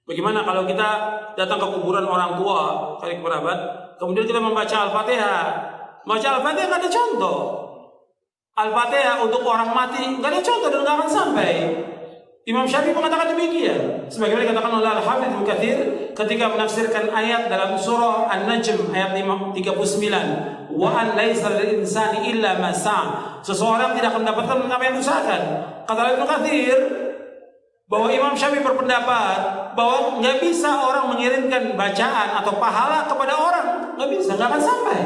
Bagaimana kalau kita datang ke kuburan orang tua, kali kerabat, kemudian kita membaca Al-Fatihah. Membaca Al-Fatihah nggak ada contoh. Al-Fatihah untuk orang mati nggak ada contoh dan nggak akan sampai. Imam Syafi'i mengatakan demikian. Sebagaimana dikatakan oleh Al-Hafidz Ibnu Katsir ketika menafsirkan ayat dalam surah An-Najm ayat 39, wa an laisa lil insani illa ma sa'a. Seseorang tidak akan mendapatkan apa yang diusahakan. Kata Ibnu Katsir bahwa Imam Syafi'i berpendapat bahwa nggak bisa orang mengirimkan bacaan atau pahala kepada orang, nggak bisa, nggak akan sampai.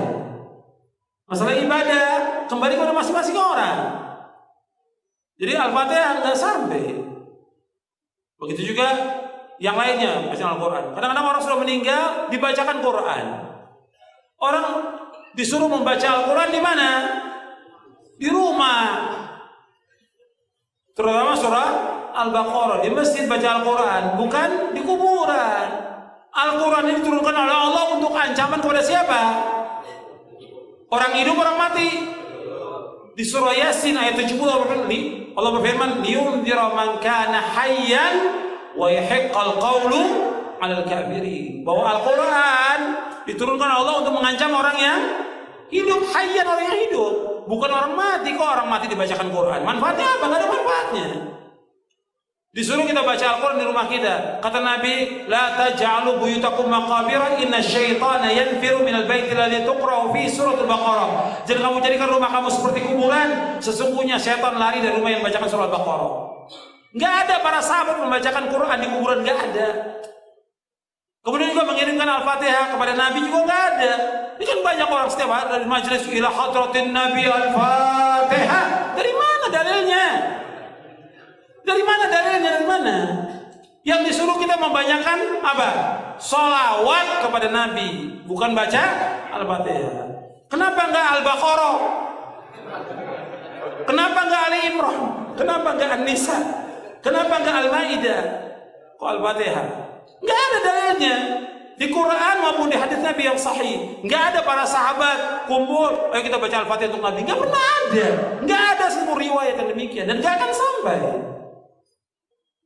Masalah ibadah kembali kepada masing-masing orang. Jadi Al-Fatihah nggak sampai. Begitu juga yang lainnya, bacaan Al-Quran. Kadang-kadang orang sudah meninggal dibacakan Quran. Orang disuruh membaca Al-Quran di mana? Di rumah. Terutama surah Al-Baqarah, di masjid baca Al-Quran, bukan di kuburan. Al-Quran ini diturunkan oleh Allah untuk ancaman kepada siapa? Orang hidup, orang mati. Di surah Yasin ayat 70 Allah berfirman, liyunzira man kana hayyan wa yahiqqal qawlu 'alal kafirin. Bahwa Al-Quran diturunkan Allah untuk mengancam orang yang hidup, hayyan, orang yang hidup, bukan orang mati. Kok orang mati dibacakan Quran? Manfaatnya apa? Enggak ada manfaatnya. Disuruh kita baca Al-Quran di rumah kita. Kata Nabi, la taj'alu buyutakum maqabira inna syaitana yanfiru minal baiti alladhi tuqra'u fi suratul Baqarah. Jangan kamu jadikan rumah kamu seperti kuburan. Sesungguhnya syaitan lari dari rumah yang membacakan surah Al-Baqarah. Enggak ada para sahabat membacakan Quran di kuburan, enggak ada. Kemudian juga mengirimkan Al-Fatihah kepada Nabi juga enggak ada. Ini kan banyak orang setiap hari dari majelis ila hadratin Nabi Al-Fatihah. Dari mana dalilnya? Dari mana dalilnya? Dari mana? Yang disuruh kita membanyakan apa? Sholawat kepada Nabi, bukan baca Al-Fatihah. Kenapa enggak Al-Baqarah? Kenapa enggak Ali Imran? Kenapa enggak An-Nisa? Kenapa enggak Al-Maidah? Kok Al-Fatihah? Enggak ada dalilnya. Di Quran maupun di hadis Nabi yang sahih, enggak ada para sahabat kumpul, ayo kita baca Al-Fatihah untuk Nabi. Enggak pernah ada. Enggak ada seluruh riwayat yang demikian dan enggak akan sampai.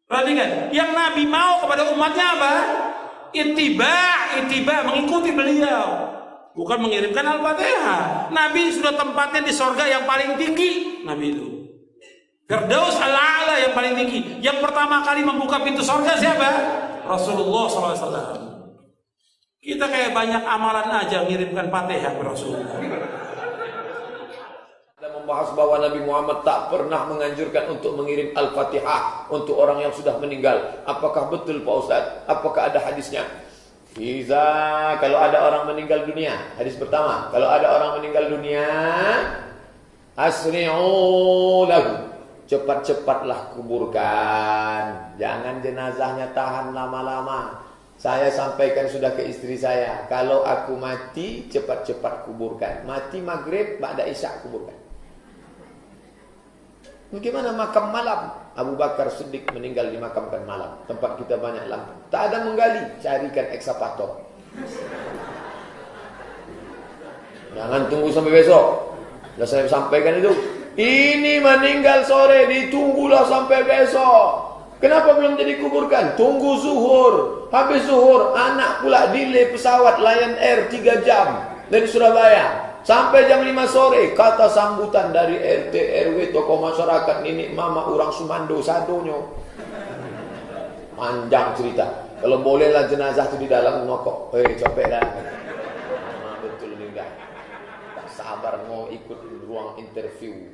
Perhatikan, yang Nabi mau kepada umatnya apa? Ittiba, mengikuti beliau, bukan mengirimkan Al-Fatihah. Nabi sudah tempatnya di sorga yang paling tinggi. Nabi itu Firdaus al-A'la yang paling tinggi. Yang pertama kali membuka pintu sorga siapa? Rasulullah SAW. Kita kayak banyak amalan aja mengirimkan Fatihah ke Rasulullah. Membahas bahwa Nabi Muhammad tak pernah menganjurkan untuk mengirim Al-Fatihah untuk orang yang sudah meninggal. Apakah betul Pak Ustadz? Apakah ada hadisnya? Kalau ada orang meninggal dunia, hadis pertama, kalau ada orang meninggal dunia, asri'u lahu, cepat-cepatlah kuburkan. Jangan jenazahnya tahan lama-lama. Saya sampaikan sudah ke istri saya, kalau aku mati cepat-cepat kuburkan. Mati maghrib, ba'da isya kuburkan. Bagaimana makam malam? Abu Bakar Siddiq meninggal dimakamkan malam. Tempat kita banyak lampu. Tak ada menggali, carikan ekskavator. Jangan tunggu sampai besok. Sudah saya sampaikan itu. Ini meninggal sore, ditunggulah sampai besok. Kenapa belum jadi kuburkan? Tunggu zuhur. Habis zuhur, anak pula delay pesawat Lion Air 3 jam dari Surabaya. Sampai jam 5 sore, kata sambutan dari RT, RW, tokoh masyarakat, nenek mama, orang Sumando, sadonyo. Panjang cerita. Kalau bolehlah jenazah itu di dalam ngokok. Copek dah. Betul juga. Tak sabar mau ikut ruang interview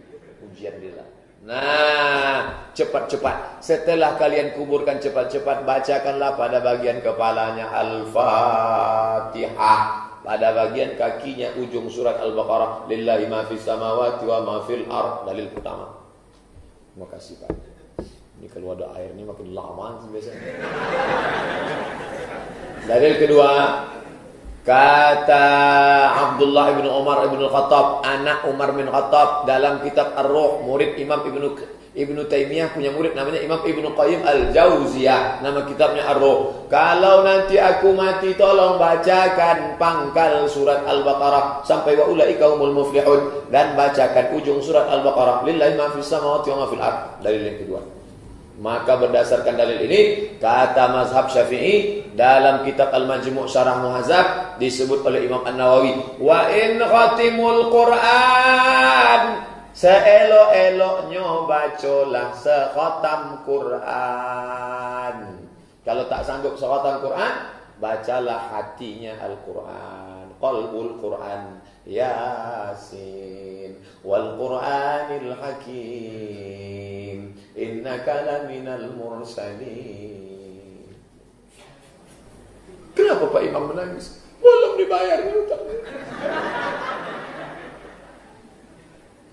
ujian dia. Nah, cepat-cepat. Setelah kalian kuburkan cepat-cepat, bacakanlah pada bagian kepalanya Al-Fatihah. Pada bagian kakinya ujung surat Al-Baqarah, lillahi ma fis samawati wa ma fil ard. Dalil pertama. Terima kasih Pak. Ini kalau ada air ini makin lama biasanya. Dalil kedua, kata Abdullah bin Umar bin Khattab, anak Umar bin Khattab, dalam kitab Ar-Ruh, murid Imam Ibnu Taimiyah punya murid namanya Imam Ibnu Qayyim Al-Jauziyah, nama kitabnya Ar-Ruh. Kalau nanti aku mati, tolong bacakan pangkal surat Al-Baqarah sampai wa ulaika humul muflihun, dan bacakan ujung surat Al-Baqarah, lillahi ma fis samawati wa ma fil ard. Dalil yang kedua. Maka berdasarkan dalil ini, kata mazhab Syafi'i dalam kitab Al-Majmu' Syarah Muhadzab disebut oleh Imam An-Nawawi, wa in khatimul Qur'an, seelok-eloknya bacalah sekhatam Quran. Kalau tak sanggup sekhatam Quran, bacalah hatinya Al-Quran, qalbul Quran, Yasin wal Qur'anil Hakim, innaka laminal mursalin. Kenapa Pak Imam menangis? Belum dibayar hutang.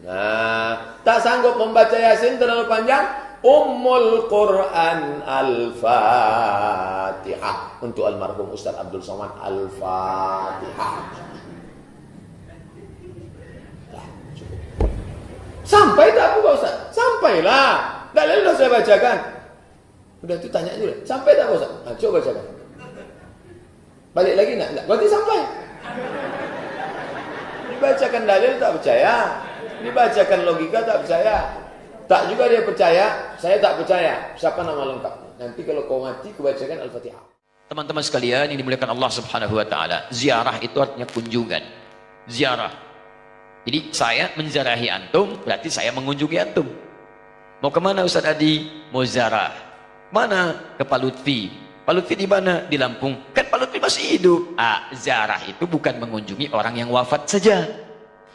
Nah, tak sanggup membaca Yasin terlalu panjang, Ummul Quran Al-Fatihah untuk almarhum Ustaz Abdul Somad. Al-Fatihah. Sampai tak apa Pak Ustaz? Sampailah. Dalil sudah saya bacakan. Udah itu tanya juga. Sampai tak Pak Ustaz? Nah, coba bacakan. Balik lagi nak? Berarti sampai. Dibacakan dalil tak percaya. Dibacakan logika tak percaya. Tak juga dia percaya, saya tak percaya. Siapa nama lengkapnya? Nanti kalau kau mati, kubacakan Al-Fatihah. Teman-teman sekalian yang dimuliakan Allah Subhanahu wa taala, ziarah itu artinya kunjungan. Ziarah. Jadi saya menziarahi antum, berarti saya mengunjungi antum. Mau kemana Ustaz Adi? Mau ziarah. Mana? Ke Pak Lutfi. Pak Lutfi di mana? Di Lampung. Kan Pak Lutfi masih hidup. Ziarah itu bukan mengunjungi orang yang wafat saja.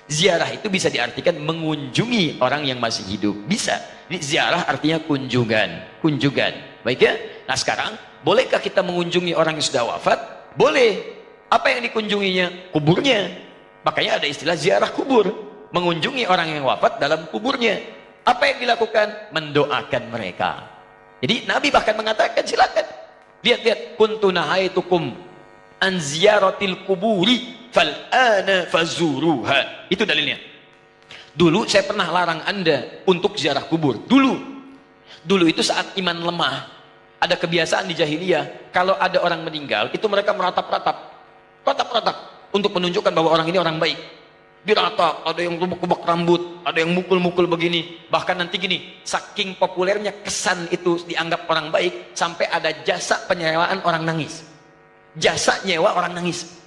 Ziarah itu bisa diartikan mengunjungi orang yang masih hidup. Bisa. Jadi ziarah artinya kunjungan. Kunjungan. Baik ya? Nah sekarang, bolehkah kita mengunjungi orang yang sudah wafat? Boleh. Apa yang dikunjunginya? Kuburnya. Makanya ada istilah ziarah kubur. Mengunjungi orang yang wafat dalam kuburnya. Apa yang dilakukan? Mendoakan mereka. Jadi Nabi bahkan mengatakan, silakan. Lihat-lihat. Kuntu nahaitukum an ziyaratil kuburi fal'ana fazuruha. Itu dalilnya. Dulu saya pernah larang Anda untuk ziarah kubur. Dulu itu saat iman lemah. Ada kebiasaan di jahiliyah, kalau ada orang meninggal, itu mereka meratap-ratap untuk menunjukkan bahwa orang ini orang baik. Diratap, ada yang rubuk-rubuk rambut, ada yang mukul-mukul begini. Bahkan nanti gini, saking populernya kesan itu dianggap orang baik, sampai ada jasa penyewaan orang nangis. Jasa nyewa orang nangis.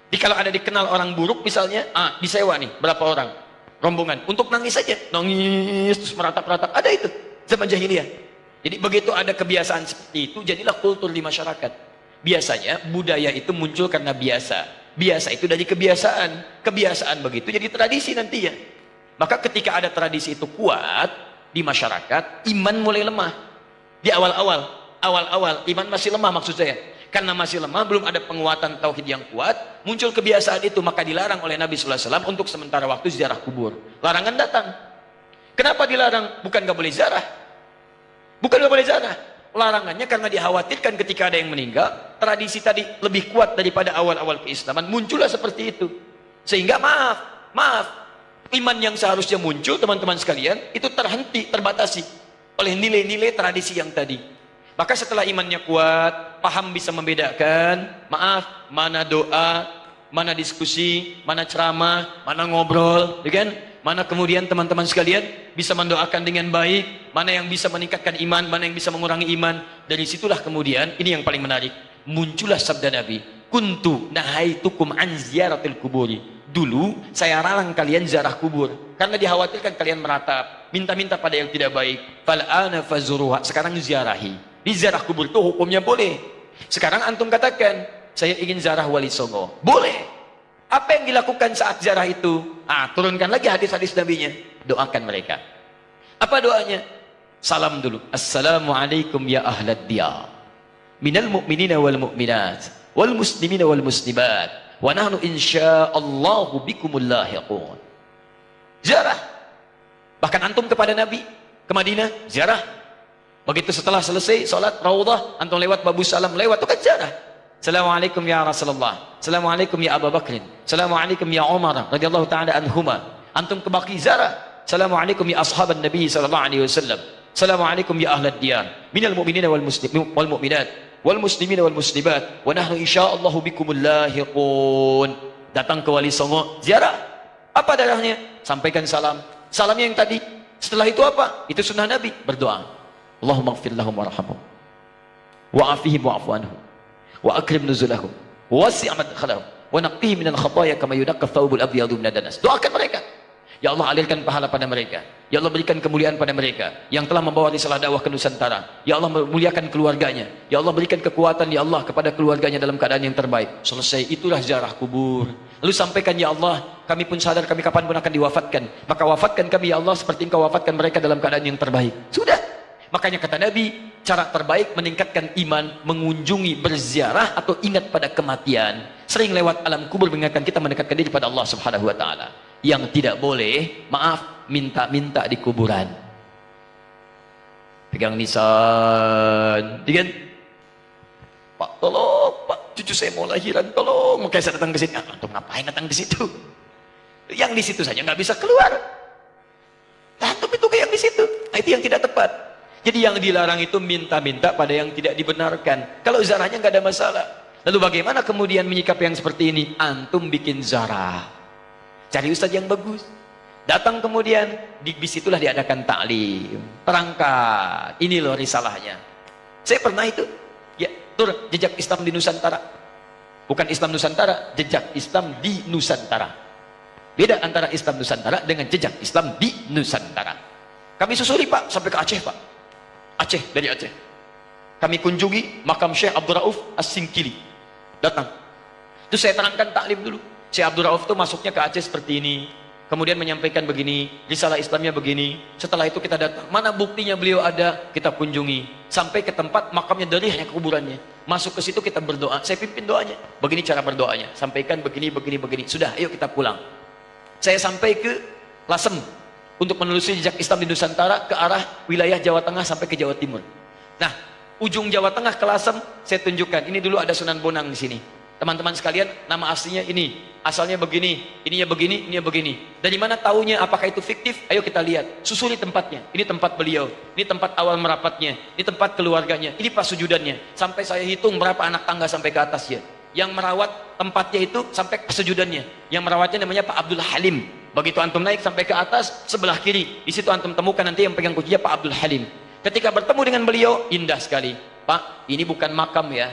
Jadi kalau ada dikenal orang buruk misalnya, disewa nih berapa orang rombongan untuk nangis saja, nangis terus meratap-ratap. Ada itu zaman jahiliyah. Jadi begitu ada kebiasaan seperti itu, jadilah kultur di masyarakat. Biasanya budaya itu muncul karena biasa. Biasa itu dari kebiasaan. Kebiasaan begitu jadi tradisi nantinya. Maka ketika ada tradisi itu kuat di masyarakat, iman mulai lemah. Di awal-awal iman masih lemah maksud saya. Karena masih lemah, belum ada penguatan tauhid yang kuat, muncul kebiasaan itu, maka dilarang oleh Nabi SAW untuk sementara waktu ziarah kubur. Larangan datang. Kenapa dilarang? Bukan gak boleh ziarah. Bukan gak boleh ziarah. Larangannya karena dikhawatirkan ketika ada yang meninggal, tradisi tadi lebih kuat daripada awal-awal keislaman, muncullah seperti itu. Sehingga maaf, iman yang seharusnya muncul teman-teman sekalian, itu terhenti, terbatasi oleh nilai-nilai tradisi yang tadi. Maka setelah imannya kuat, paham bisa membedakan, mana doa, mana diskusi, mana ceramah, mana ngobrol, ya kan? Mana kemudian teman-teman sekalian bisa mendoakan dengan baik, mana yang bisa meningkatkan iman, mana yang bisa mengurangi iman. Dari situlah kemudian, ini yang paling menarik, muncullah sabda Nabi, kuntu nahaitukum an ziyaratil kuburi. Dulu saya larang kalian ziarah kubur karena dikhawatirkan kalian meratap, minta-minta pada yang tidak baik. Fal'ana fazuruha. Sekarang ziarahi. Di ziarah kubur itu hukumnya boleh. Sekarang antum katakan, saya ingin ziarah Wali Songo. Boleh. Apa yang dilakukan saat ziarah itu? Turunkan lagi hadis-hadis nabinya. Doakan mereka. Apa doanya? Salam dulu. Assalamualaikum ya ahlad diyar. Minal mu'minina wal mu'minat. Wal muslimina wal muslimat. Wa nahnu insya'allahu bikumul lahiqun. Ziarah. Bahkan antum kepada Nabi, ke Madinah, ziarah. Begitu setelah selesai sholat Raudhah, antum lewat Babu Salam, lewat itu kan ziarah. Assalamualaikum ya Rasulullah. Assalamualaikum ya Abu Bakrin. Assalamualaikum ya Umar radhiyallahu taala anhuma. Antum ke Baqi ziarah. Assalamualaikum ya ashaban Nabi sallallahu alaihi wasallam. Assalamualaikum ya ahlad diyar. Minal mu'minina wal muslimin wal mu'minat wal muslimina wal muslimat wa nahnu insyaallahu bikumul lahiqun. Datang ke Wali Songo, ziarah. Apa darahnya? Sampaikan salam. Salamnya yang tadi. Setelah itu apa? Itu sunnah Nabi, berdoa. Allahumma ighfir lahum warhamhum wa'afihim wa'fu anhum wa akrim nuzulahum wasi' madkhalahum wa naqqihim minal khataaya kama yunaqqa thawbul abyadu minad danas. Doakan mereka. Ya Allah, alirkan pahala pada mereka. Ya Allah, berikan kemuliaan pada mereka yang telah membawa risalah dakwah ke Nusantara. Ya Allah, muliakan keluarganya. Ya Allah, berikan kekuatan ya Allah kepada keluarganya dalam keadaan yang terbaik. Selesai, itulah ziarah kubur. Lalu sampaikan, ya Allah, kami pun sadar kami kapanpun akan diwafatkan. Maka wafatkan kami ya Allah seperti Engkau wafatkan mereka dalam keadaan yang terbaik. Sudah. Makanya kata Nabi, cara terbaik meningkatkan iman, mengunjungi, berziarah atau ingat pada kematian. Sering lewat alam kubur mengingatkan kita mendekatkan diri pada Allah Subhanahu wa taala. Yang tidak boleh, maaf, minta-minta di kuburan. Pegang nisan, kan? Pak, tolong, Pak, cucu saya mau lahiran, tolong. Makanya saya datang ke sini. Antum ngapain datang di situ? Yang di situ saja nggak bisa keluar. Antum itu kayak yang di situ. Nah, itu yang tidak tepat. Jadi yang dilarang itu minta-minta pada yang tidak dibenarkan. Kalau zarahnya nggak ada masalah. Lalu bagaimana kemudian menyikapi yang seperti ini? Antum bikin zarah. Cari ustaz yang bagus. Datang kemudian, di situlah diadakan taklim. Terangkan, ini loh risalahnya. Saya pernah itu. Ya, tur jejak Islam di Nusantara. Bukan Islam Nusantara, jejak Islam di Nusantara. Beda antara Islam Nusantara dengan jejak Islam di Nusantara. Kami susuri Pak, sampai ke Aceh Pak. Aceh, dari Aceh. Kami kunjungi makam Syekh Abdul Rauf As-Singkili. Datang. Itu saya terangkan taklim dulu. Syekh Abdul Rauf itu masuknya ke Aceh seperti ini. Kemudian menyampaikan begini, risalah Islamnya begini. Setelah itu kita datang. Mana buktinya beliau ada? Kita kunjungi. Sampai ke tempat makamnya, dari hanya kuburannya. Masuk ke situ kita berdoa. Saya pimpin doanya. Begini cara berdoanya. Sampaikan begini, begini, begini. Sudah, ayo kita pulang. Saya sampai ke Lasem untuk menelusuri jejak Islam di Nusantara ke arah wilayah Jawa Tengah sampai ke Jawa Timur. Nah, ujung Jawa Tengah ke Lasem saya tunjukkan. Ini dulu ada Sunan Bonang di sini. Teman-teman sekalian, nama aslinya ini, asalnya begini, ininya begini. Dari mana taunya? Apakah itu fiktif? Ayo kita lihat. Susuri tempatnya. Ini tempat beliau. Ini tempat awal merapatnya. Ini tempat keluarganya. Ini pas sujudannya. Sampai saya hitung berapa anak tangga sampai ke atasnya. Yang merawat tempatnya itu sampai ke sujudannya. Yang merawatnya namanya Pak Abdul Halim. Begitu antum naik sampai ke atas, sebelah kiri. Di situ antum temukan nanti yang pegang kuncinya Pak Abdul Halim. Ketika bertemu dengan beliau, indah sekali. Pak, ini bukan makam ya.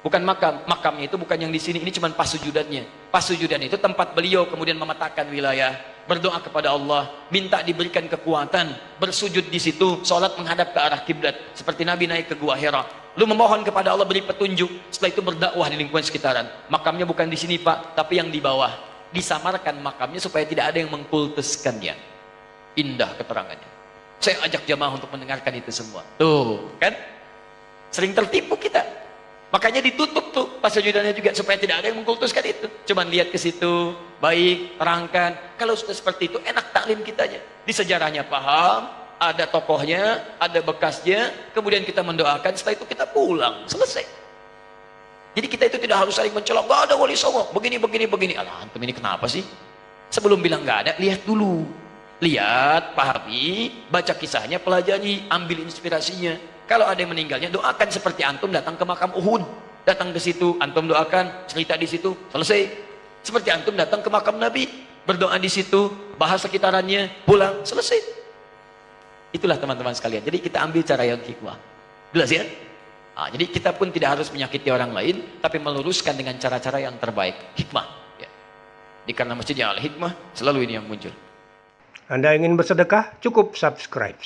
Bukan makam, makamnya itu bukan yang di sini, ini cuma pas sujudannya. Pas sujudan itu tempat beliau kemudian memetakan wilayah, berdoa kepada Allah, minta diberikan kekuatan, bersujud di situ, sholat menghadap ke arah kiblat, seperti Nabi naik ke Gua Hira. Lu memohon kepada Allah beri petunjuk, setelah itu berdakwah di lingkungan sekitaran. Makamnya bukan di sini Pak, tapi yang di bawah. Disamarkan makamnya supaya tidak ada yang mengkultuskannya. Indah keterangannya. Saya ajak jamaah untuk mendengarkan itu semua. Tuh, kan? Sering tertipu kita. Makanya ditutup tuh pas sujudannya juga supaya tidak ada yang mengkultuskan itu. Cuman lihat ke situ, baik, terangkan. Kalau sudah seperti itu enak taklim kitanya. Di sejarahnya paham, ada tokohnya, ada bekasnya, kemudian kita mendoakan, setelah itu kita pulang, selesai. Jadi kita itu tidak harus saling mencolok, gak ada wali songo, begini. Alah, antum ini kenapa sih? Sebelum bilang gak ada, lihat dulu. Lihat, pahami, baca kisahnya, pelajari, ambil inspirasinya. Kalau ada yang meninggalnya, doakan seperti antum datang ke makam Uhud. Datang ke situ, antum doakan, cerita di situ, selesai. Seperti antum datang ke makam Nabi, berdoa di situ, bahas sekitarannya, pulang, selesai. Itulah teman-teman sekalian. Jadi kita ambil cara yang hikmah. Jelas ya? Nah, jadi kita pun tidak harus menyakiti orang lain, tapi meluruskan dengan cara-cara yang terbaik. Hikmah. Ya. Di karena masjidnya al-hikmah, selalu ini yang muncul. Anda ingin bersedekah? Cukup subscribe.